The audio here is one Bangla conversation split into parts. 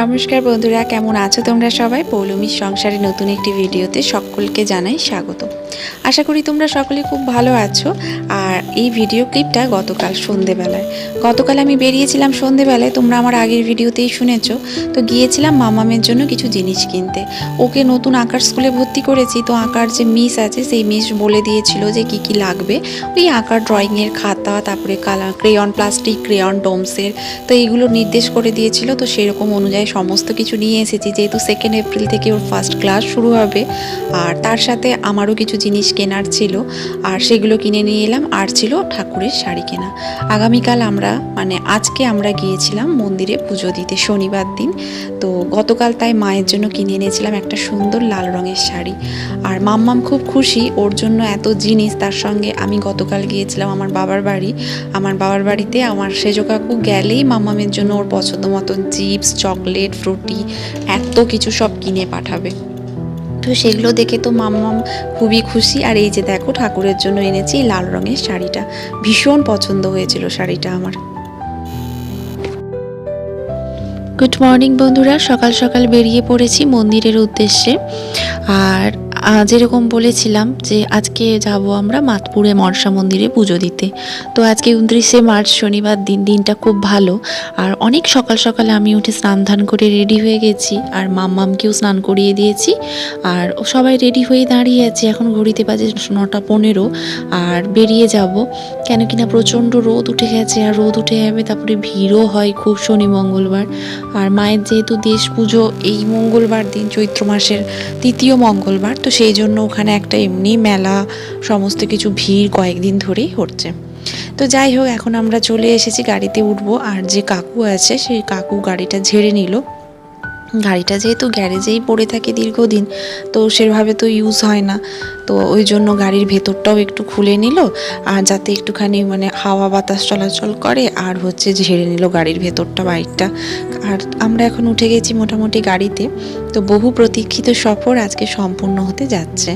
নমস্কার বন্ধুরা, কেমন আছো তোমরা সবাই? পৌলমীর সংসারে নতুন একটি ভিডিওতে সকলকে জানাই স্বাগত। আশা করি তোমরা সকলে খুব ভালো আছো। আর এই ভিডিও ক্লিপটা গতকাল আমি বেরিয়েছিলাম সন্ধেবেলায়, তোমরা আমার আগের ভিডিওতেই শুনেছো। তো গিয়েছিলাম মামামের জন্য কিছু জিনিস কিনতে। ওকে নতুন আঁকার স্কুলে ভর্তি করেছি, তো আঁকার যে মিস আছে সেই মিস বলে দিয়েছিল যে কি কি লাগবে, ওই আঁকার ড্রয়িংয়ের খাতা, তারপরে কালার ক্রেয়ন, প্লাস্টিক ক্রেয়ন, ডোমসের, তো এইগুলো নির্দেশ করে দিয়েছিল। তো সেরকম অনুযায়ী সমস্ত কিছু নিয়ে এসেছি, যেহেতু 2 এপ্রিল থেকে ওর ফার্স্ট ক্লাস শুরু হবে। আর তার সাথে আমারও কিছু জিনিস কেনার ছিল, আর সেগুলো কিনে নিয়ে এলাম। আর ছিল ঠাকুরের শাড়ি কেনা। আগামীকাল আজকে আমরা গিয়েছিলাম মন্দিরে পুজো দিতে, শনিবার দিন। তো গতকাল তাই মায়ের জন্য কিনে এনেছিলাম একটা সুন্দর লাল রঙের শাড়ি। আর মাম্মাম খুব খুশি, ওর জন্য এত জিনিস। তার সঙ্গে আমি গতকাল গিয়েছিলাম আমার বাবার বাড়িতে। আমার সেজো কাকু গেলেই মাম্মামের জন্য ওর পছন্দ মতো চিপস, চকলেট, ফ্রুটি, এত কিছু সব কিনে পাঠাবে। তো সেগুলো দেখে তো মাম্মাম খুবই খুশি। আর এই যে দেখো, ঠাকুরের জন্য এনেছি লাল রঙের শাড়িটা, ভীষণ পছন্দ হয়েছিল শাড়িটা আমার। গুড মর্নিং বন্ধুরা, সকাল সকাল বেরিয়ে পড়েছি মন্দিরের উদ্দেশ্যে। আর যেরকম বলেছিলাম যে আজকে যাব আমরা মাতপুরে মনসা মন্দিরে পুজো দিতে। তো আজকে 29শে মার্চ শনিবার দিনটা খুব ভালো। আর অনেক সকাল সকালে আমি উঠে স্নান ধান করে রেডি হয়ে গেছি, আর মাম্মামকেও স্নান করিয়ে দিয়েছি। আর সবাই রেডি হয়ে দাঁড়িয়ে আছে, এখন ঘড়িতে বাজে 9:15। আর বেরিয়ে যাব, কেন কিনা প্রচণ্ড রোদ উঠে গেছে। আর রোদ উঠে যাবে, তারপরে ভিড়ও হয় খুব শনি মঙ্গলবার। আর মায়ের যেহেতু দেশ পুজো এই মঙ্গলবার দিন, চৈত্র মাসের 3য় মঙ্গলবার, তো সেই জন্য ওখানে একটা এমনি মেলা, সমস্ত কিছু ভিড় কয়েকদিন ধরেই হচ্ছে। তো যাই হোক, এখন আমরা চলে এসেছি, গাড়িতে উঠবো। আর যে কাকু আছে সেই কাকু গাড়িটা ঝেড়ে নিল। গাড়িটা যেহেতু গ্যারেজেই পড়ে থাকে দীর্ঘদিন, তো সেভাবে তো ইউজ হয় না। তো ওই জন্য গাড়ির ভেতরটাও একটু খুলে নিল, আর যাতে একটুখানি হাওয়া বাতাস চলাচল করে। আর ঝেড়ে নিল গাড়ির ভেতরটা, বাইকটা। আর আমরা এখন উঠে গেছি মোটামুটি গাড়িতে। তো বহু প্রতীক্ষিত সফর আজকে সম্পূর্ণ হতে যাচ্ছে।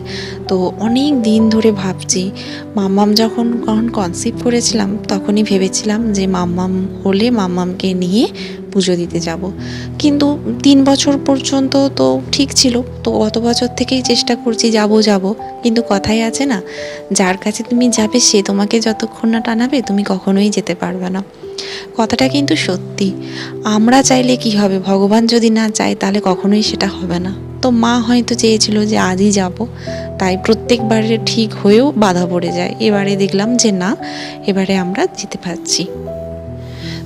তো অনেক দিন ধরে ভাবছি, মাম্মাম যখন কনসিভ করেছিলাম তখনই ভেবেছিলাম যে মাম্মাম হলে মাম্মামকে নিয়ে পুজো দিতে যাব। কিন্তু 3 বছর পর্যন্ত তো ঠিক ছিল। তো গত বছর থেকেই চেষ্টা করছি যাব, কিন্তু কথাই আছে না, যার কাছে তুমি যাবে সে তোমাকে যতক্ষণ না টানাবে তুমি কখনোই যেতে পারবে না। কথাটা কিন্তু সত্যি। আমরা চাইলে কি হবে, ভগবান যদি না চায় তাহলে কখনোই সেটা হবে না। তো মা হয়তো চেয়েছিল যে আজই যাব, তাই প্রত্যেকবারে ঠিক হয়েও বাধা পড়ে যায়। এবারে দেখলাম যে না, এবারে আমরা যেতে পারছি।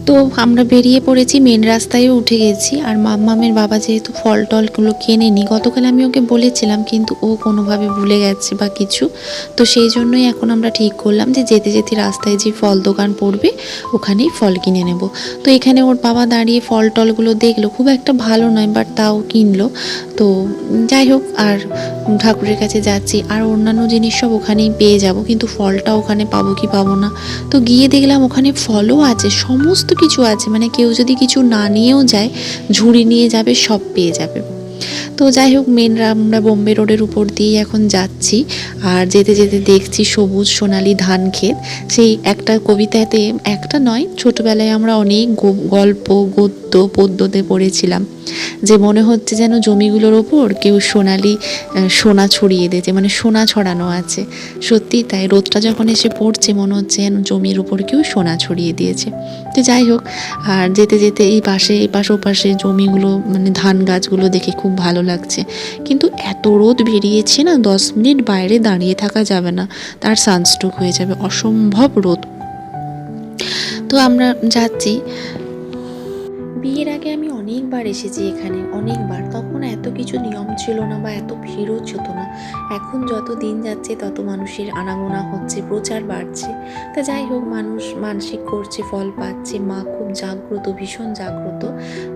তো আমরা বেরিয়ে পড়েছি, মেন রাস্তায়ও উঠে গেছি। আর মাম্মামের বাবা যেহেতু ফল টলগুলো কেনেনি, গতকাল আমি ওকে বলেছিলাম কিন্তু ও কোনোভাবে ভুলে গেছে বা কিছু। তো সেই জন্যই এখন আমরা ঠিক করলাম যে যেতে যেতে রাস্তায় যে ফল দোকান পড়বে ওখানেই ফল কিনে নেব। তো এখানে ওর বাবা দাঁড়িয়ে ফল টলগুলো দেখলো, খুব একটা ভালো নয় বাট তাও কিনলো। তো যাই হোক, আর ঠাকুরের কাছে যাচ্ছি, আর অন্যান্য জিনিস সব ওখানেই পেয়ে যাব, কিন্তু ফলটা ওখানে পাবো কি পাবো না। তো গিয়ে দেখলাম ওখানে ফলও আছে, সমস্ত কিছু আছে, কেউ যদি কিছু না নিয়েও যায়, ঝুড়ি নিয়ে যাবে, সব পেয়ে যাবে। তো যাই হোক, আমরা বোম্বে রোডের উপর দিয়ে এখন যাচ্ছি। আর যেতে যেতে দেখছি সবুজ সোনালি ধান ক্ষেত। সেই একটা কবিতাতে, একটা নয়, ছোটবেলায় আমরা অনেক গল্প, গদ্য, পদ্যতে পড়েছিলাম যে মনে হচ্ছে যেন জমিগুলোর ওপর কেউ সোনা ছড়িয়ে দিয়েছে, সোনা ছড়ানো আছে। সত্যি তাই, রোদটা যখন এসে পড়ছে মনে হচ্ছে যেন জমির উপর কেউ সোনা ছড়িয়ে দিয়েছে। তো যাই হোক, আর যেতে যেতে এই পাশে ওপাশে জমিগুলো, ধান গাছগুলো দেখে খুব ভালো লাগছে। কিন্তু এত রোদ বেরিয়েছে না, 10 মিনিট বাইরে দাঁড়িয়ে থাকা যাবে না, তার সানস্ট্রোক হয়ে যাবে, অসম্ভব রোদ। তো আমরা যাচ্ছি, বিয়ের আগে আমি অনেকবার এসেছি এখানে, অনেকবার। তখন এত কিছু নিয়ম ছিল না বা এত ভিড়ও ছিল না। এখন যত দিন যাচ্ছে তত মানুষের আনাগোনা হচ্ছে, প্রচার বাড়ছে। তা যাই হোক, মানুষ মানসিক করছে, ফল পাচ্ছে। মা খুব জাগ্রত, ভীষণ জাগ্রত।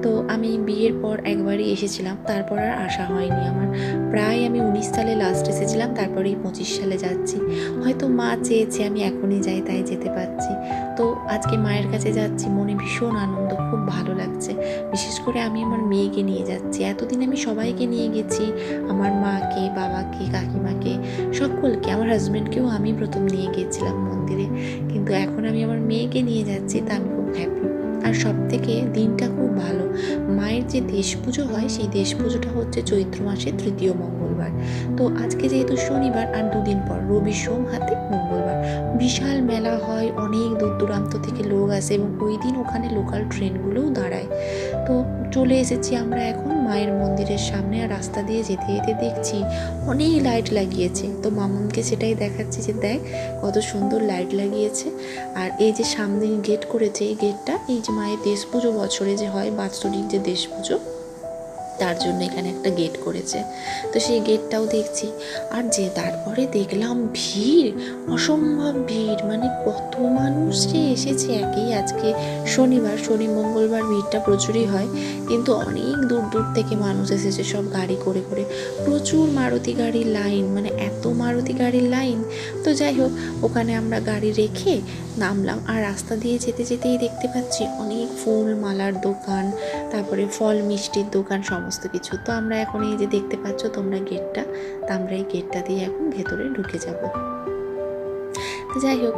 তো আমি বিয়ের পর একবারই এসেছিলাম, তারপর আর আসা হয়নি আমার। প্রায় আমি 19 সালে লাস্ট এসেছিলাম, তারপরে এই 25 সালে যাচ্ছি। হয়তো মা চেয়েছে আমি এখনই যাই, তাই যেতে পারছি। তো আজকে মায়ের কাছে যাচ্ছি, মনে ভীষণ আনন্দ, খুব ভালো লাগছে। বিশেষ করে আমি আমার মেয়েকে নিয়ে যাচ্ছি। এতদিন আমি সবাইকে নিয়ে গেছি, আমার মাকে, বাবাকে, কাকিমাকে, সকলকে। আমার হাজব্যান্ডকেও আমি প্রথম নিয়ে গিয়েছিলাম মন্দিরে, কিন্তু এখন আমি আমার মেয়েকে নিয়ে যাচ্ছি, তা আমি খুব হ্যাপি। আর সব থেকে দিনটা খুব ভালো। মায়ের যে দেশ পুজো হয়, সেই দেশ পুজোটা হচ্ছে চৈত্র মাসের 3য় মঙ্গলবার। তো আজকে যেহেতু শনিবার, আর দুদিন পর রবি, সোম হাতে মঙ্গলবার বিশাল মেলা হয়, অনেক দূর দূরান্ত থেকে লোক আসে এবং ওই দিন ওখানে লোকাল ট্রেনগুলোও দাঁড়ায়। তো চলে এসেছি আমরা এখন মায়ের মন্দিরের সামনে। আর রাস্তা দিয়ে যেতে যেতে দেখছি অনেক লাইট লাগিয়েছে। তো মামুনকে সেটাই দেখাচ্ছি যে দেখ কত সুন্দর লাইট লাগিয়েছে। আর এই যে সামনে গেট করেছে, এই গেটটা এই যে মায়ের দেশ পুজো বছরে যে হয়, বাৎসরিক যে দেশ পুজো, তার জন্য এখানে একটা গেট করেছে। তো সেই গেটটাও দেখছি। আর যে তারপরে দেখলাম ভিড়, অসম্ভব ভিড়, মানে কত মানুষ যে এসেছে। একেই আজকে শনিবার, শনি মঙ্গলবার ভিড়টা প্রচুরই হয়, কিন্তু অনেক দূর দূর থেকে মানুষ এসেছে, সব গাড়ি করে করে। প্রচুর মারুতি গাড়ির লাইন, মানে এত মারুতি গাড়ির লাইন। তো যাই হোক, ওখানে আমরা গাড়ি রেখে নামলাম। আর রাস্তা দিয়ে যেতে যেতেই দেখতে পাচ্ছি অনেক ফুল মালার দোকান, তারপরে ফল মিষ্টির দোকান, সমস্ত কিছু। তো আমরা এখন এই যে দেখতে পাচ্ছ তোমরা গেটটা, তা আমরা এই গেটটা দিয়ে এখন ভেতরে ঢুকে যাব। তো যাই হোক,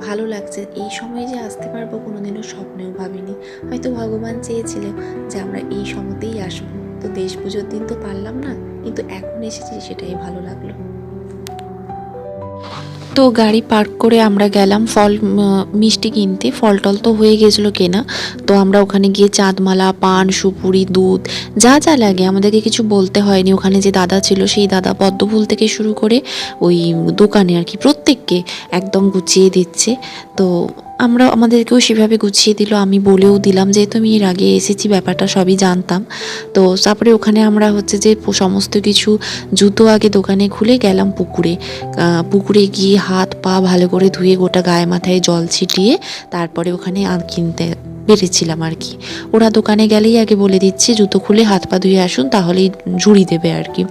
ভালো লাগছে। এই সময় যে আসতে পারবো কোনোদিনও স্বপ্নেও ভাবিনি। হয়তো ভগবান চেয়েছিল যে আমরা এই সময়তেই আসবো। তো দেশ পুজোর দিন তো পারলাম না, কিন্তু এখন এসেছি, সেটাই ভালো লাগলো। তো গাড়ি পার্ক করে আমরা গেলাম ফল মিষ্টি কিনতে। ফল টল তো হয়ে গেছিলো কেনা। তো আমরা ওখানে গিয়ে চাঁদমালা, পান, সুপুরি, দুধ, যা যা লাগে, আমাদেরকে কিছু বলতে হয়নি। ওখানে যে দাদা ছিল, সেই দাদা পদ্মফুল থেকে শুরু করে ওই দোকানে আর কি প্রত্যেককে একদম গুছিয়ে দিচ্ছে। তো আমরা আমাদেরকেও সেভাবে গুছিয়ে দিল। আমি বলেও দিলাম, যেহেতু আমি এর আগে এসেছি, ব্যাপারটা সবই জানতাম। তো তারপরে ওখানে আমরা হচ্ছে যে সমস্ত কিছু জুতো আগে দোকানে খুলে গেলাম পুকুরে। পুকুরে গিয়ে হাত পা ভালো করে ধুয়ে, গোটা গায়ে মাথায় জল ছিটিয়ে তারপরে ওখানে কিনতে বেরিয়েছিলাম আর কি। ওরা দোকানে গেলেই আগে বলে দিচ্ছে জুতো খুলে হাত পা ধুয়ে আসুন, তাহলেই ঝুড়ি দেবে আর কি।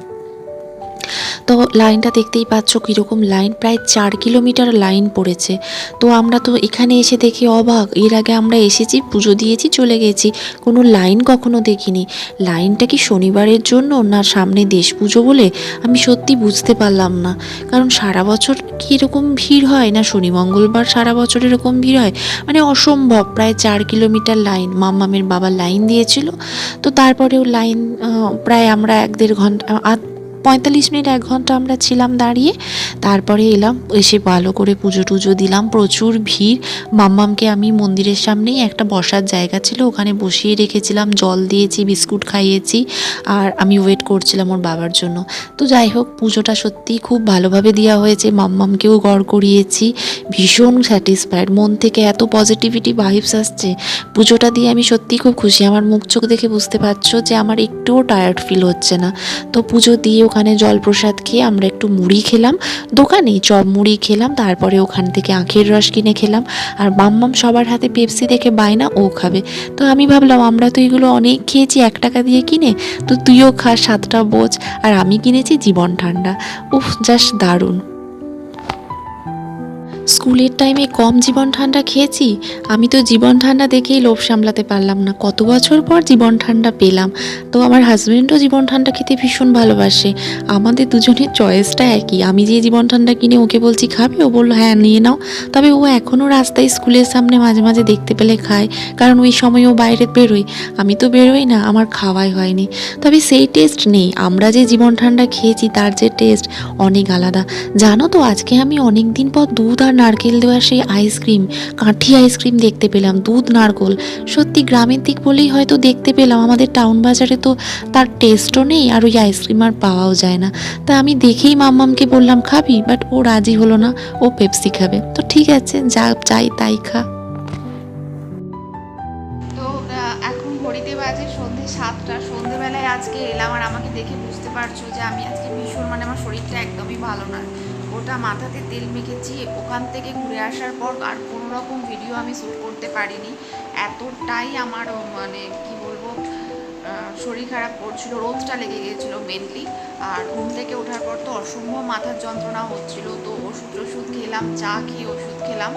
তো লাইনটা দেখতেই পাচ্ছ কীরকম লাইন, প্রায় 4 কিলোমিটার লাইন পড়েছে। তো আমরা তো এখানে এসে দেখি অবাক। এর আগে আমরা এসেছি, পুজো দিয়েছি, চলে গেছি, কোনো লাইন কখনো দেখিনি। লাইনটা কি শনিবারের জন্য, না সামনে দেশ পুজো বলে, আমি সত্যি বুঝতে পারলাম না। কারণ সারা বছর কি এরকম ভিড় হয়, না শনি মঙ্গলবার সারা বছর এরকম ভিড় হয়? মানে অসম্ভব। প্রায় 4 কিলোমিটার লাইন। মাম্মামের বাবা লাইন দিয়েছিল। তো তারপরেও লাইন প্রায় আমরা 1-1.5 ঘন্টা, 45 মিনিট 1 ঘন্টা আমরা ছিলাম দাঁড়িয়ে। তারপরে এলাম, এসে ভালো করে পুজো টুজো দিলাম। প্রচুর ভিড়। মাম্মামকে আমি মন্দিরের সামনেই একটা বসার জায়গা ছিল, ওখানে বসিয়ে রেখেছিলাম, জল দিয়েছি, বিস্কুট খাইয়েছি, আর আমি ওয়েট করছিলাম ওর বাবার জন্য। তো যাই হোক, পুজোটা সত্যিই খুব ভালোভাবে দেওয়া হয়েছে। মাম্মামকেও গড় করিয়েছি, ভীষণ স্যাটিসফাইড। মন থেকে এত পজিটিভিটি ভাইবস আসছে। পুজোটা দিয়ে আমি সত্যিই খুব খুশি। আমার মুখ চোখ দেখে বুঝতে পারছো যে আমার একটুও টায়ার্ড ফিল হচ্ছে না। তো পুজো দিয়ে ওখানে জল প্রসাদ খেয়ে আমরা একটু মুড়ি খেলাম, দোকানেই চপ মুড়ি খেলাম। তারপরে ওখান থেকে আখের রস কিনে খেলাম। আর মাম্মাম সবার হাতে পেপসি দেখে বায়না, ও খাবে। তো আমি ভাবলাম আমরা তো এগুলো অনেক খেয়েছি 1 টাকা দিয়ে কিনে, তো তুইও খা, 7টা বোঝ। আর আমি কিনেছি জীবন ঠান্ডা। উফ, জাস্ট দারুণ। স্কুলের টাইমে কম জীবন ঠান্ডা খেয়েছি। আমি তো জীবন ঠান্ডা দেখেই লোভ সামলাতে পারলাম না। কত বছর পর জীবন ঠান্ডা পেলাম। তো আমার হাজব্যান্ডও জীবন ঠান্ডা খেতে ভীষণ ভালোবাসে। আমাদের দুজনের চয়েসটা একই। আমি যে জীবন ঠান্ডা কিনে ওকে বলছি খাবে, ও বললো হ্যাঁ নিয়ে নাও। তবে ও এখনও রাস্তায় স্কুলের সামনে মাঝে মাঝে দেখতে পেলে খায়, কারণ ওই সময় ও বাইরে বেরোয়। আমি তো বেরোই না, আমার খাওয়াই হয়নি। তবে সেই টেস্ট নেই। আমরা যে জীবন ঠান্ডা খেয়েছি তার যে টেস্ট অনেক আলাদা। জানো তো, আজকে আমি অনেক দিন পর দুধ আর নারকেল দেওয়া সেই আইসক্রিম, কাঠি আইসক্রিম দেখতে পেলাম। দুধ নারকেল, সত্যি গ্রামের দিক বলেই হয়তো দেখতে পেলাম। আমাদের টাউন বাজারে তো তার টেস্টও নেই, আর ওই আইসক্রিম আর পাওয়াও যায় না। তা আমি দেখেই মাম্মামকে বললাম খাবি, বাট ও রাজি হলো না, ও পেপসি খাবে। তো ঠিক আছে, যা চাই তাই খা। তো এখন ঘড়িতে বাজে সন্ধে 7টা। সন্ধেবেলায় আজকে এলাম, আর আমাকে দেখে বুঝতে পারছো যে আমি আজকে ভীষণ আমার শরীরটা একদমই ভালো না। ওটা মাথাতে তেল মেখেছি, ওখান থেকে ঘুরে আসার পর আর কোনো রকম ভিডিও আমি শ্যুট করতে পারিনি। এতটাই আমার কি বলবো, শরীর খারাপ করছিল, রোদটা লেগে গিয়েছিলো মেনলি। আর ঘুম থেকে ওঠার পর তো অসম্ভব মাথার যন্ত্রণা হচ্ছিল, তো ওষুধ খেলাম, চা খেয়ে ওষুধ খেলাম।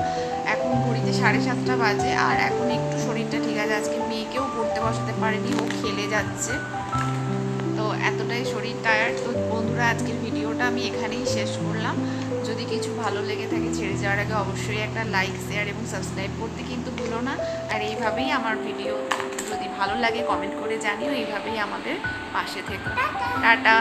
এখন ঘড়িতে 7:30 বাজে, আর এখন একটু শরীরটা ঠিক আছে। আজকে মেয়েকেও পড়তে বসাতে পারিনি, ও খেলে যাচ্ছে, তো এতটাই শরীর টায়ার্ড। তো বন্ধুরা, আজকের ভিডিওটা আমি এখানেই শেষ করলাম। যদি কিছু ভালো লেগে থাকে, ছেড়ে যাওয়ার আগে অবশ্যই একটা লাইক, শেয়ার এবং সাবস্ক্রাইব করতে কিন্তু ভুলো না। আর এইভাবেই আমার ভিডিও যদি ভালো লাগে কমেন্ট করে জানিও, এইভাবেই আমাদের পাশে থেকো। টাটা।